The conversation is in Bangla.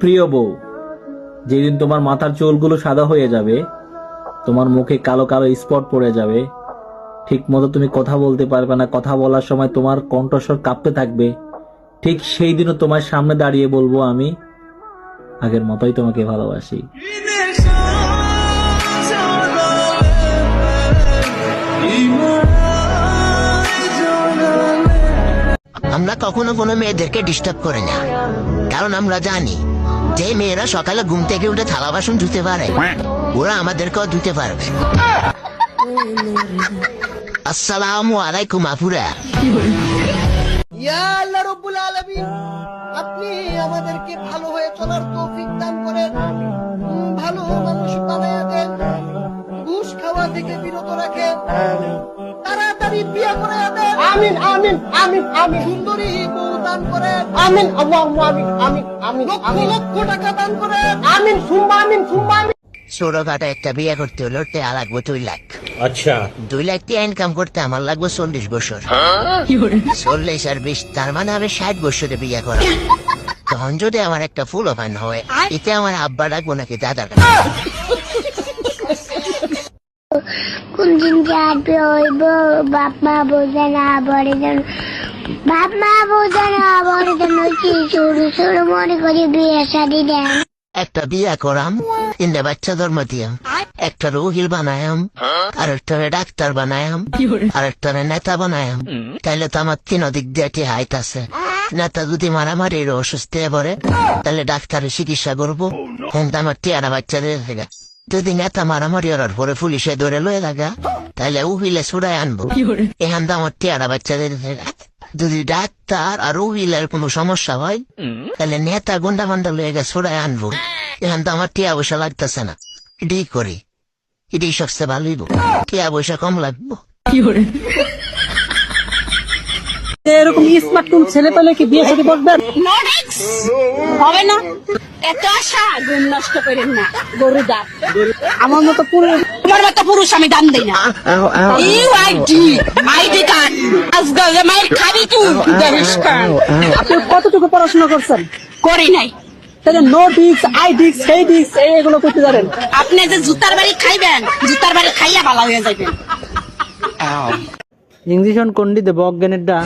প্রিয় বউ, যেদিন তোমার মাথার চুলগুলো সাদা হয়ে যাবে, তোমার মুখে কালো কালো স্পট পড়ে যাবে, ঠিক মতো তুমি কথা বলতে পারবে না, কথা বলার সময় তোমার কণ্ঠস্বর কাঁপতে থাকবে, ঠিক সেই দিনও তোমার সামনে দাঁড়িয়ে বলবো আমি আগের মতোই তোমাকে ভালোবাসি। আমরা কখনো কোনো মেয়েদেরকে ডিস্টার্ব করি না, কারণ আমরা জানি যে মেয়েরা সকালে ঘুম থেকে উঠে থালা বাসন ধুতে পারে ওরা আমাদেরকেও ধুতে পারবে। আসসালামু আলাইকুম আপুরা। ইয়া আল্লাহ রব্বুল আলামিন, আপনি আমাদেরকে ভালো হয়ে চলার তৌফিক দান করেন, ভালো মানুষ বানায়া দেন, ঘুষ খাওয়া থেকে বিরত রাখেন, তাড়াতাড়ি বিয়ে করে দেন। আমিন আমিন আমিন আমিন। সুন্দরী বউ দান করেন। আমিন আল্লাহুম্মা আমিন আমিন আমিন। লক্ষ লক্ষ টাকা দান করেন। আমিন সুম্মা আমিন সুম্মা আমিন। ছোটখাটো একটা বিয়ে করতে হলো টেয়া লাগবে 2 লাখ। আচ্ছা, 2 লাখ টাকা ইনকাম করতে আমার লাগবে 40 বছর। 40 আর 20 তার মানে আমি 60 বছরে বিয়ে করা। তখন যদি আমার একটা ফুল ফান হয়, এতে আমার আব্বা ডাকবো নাকি দাদা? কোন দিন যাবে হইব বাপ মা বোঝে না বড় জন, বাপ মা বোঝে না বড় জন কি সরু সরু মনে করে বিয়ে শাদি দেন। একটা বিয়ে করাম, 3 বাচ্চা জন্ম দিয়াম, একটা রুহিল বানায়াম, আর একটা ডাক্তার বানায়াম, আর একটা নেতা বানায়াম। তাইলে তো আমার 3 দিক দিয়ে হাইট আছে। নেতা যদি মারামারির অসুস্থ হয়ে পড়ে, তাহলে ডাক্তারের চিকিৎসা করবো, কিন্তু আমার 3 বাচ্চা দিয়ে থাকে। যদি নেতা মারামারি ওর পরে পুলিশে ধরে লয়ে লাগা, তাহলে উহিলে ছুড়াই আনবো, এখান তো আমার 3 বাচ্চা দিয়ে থাকে। যদি ডাক্তার আর উহিলের কোনো সমস্যা হয়, তাহলে নেতা গুন্ডা মান্ডা লয়ে গেছে ছুড়াই আনবো, এখান তো আমার টিয়া পয়সা লাগতেছে না। এটাই করি, এটাই সবচেয়ে ভালো হইব, টিয়া পয়সা কম লাগবো। এরকম স্মার্ট কোন ছেলে পেলে কি বিয়ে শাদী করবেন? হবে না, এত আশা গুণ নষ্ট করেন না। গরু দাঁত আমার মতো পুরো তোমার মতো পুরুষ আমি দাম দিই না। আইডি কার্ড আজকাল মায়ের খাবি তুই দেখিস। আপনি কতটুকু পড়াশোনা করছেন? করি নাই। তাহলে নো ডিক্স আই ডিক্স সেই ডিক্স এগুলো করতে জানেন? আপনি যে জুতার বাড়ি খাইবেন, জুতার বাড়ি খাইয়া ভালো হয়ে যাবেন। ইংলিশ কোন দিতে অজ্ঞানেরটা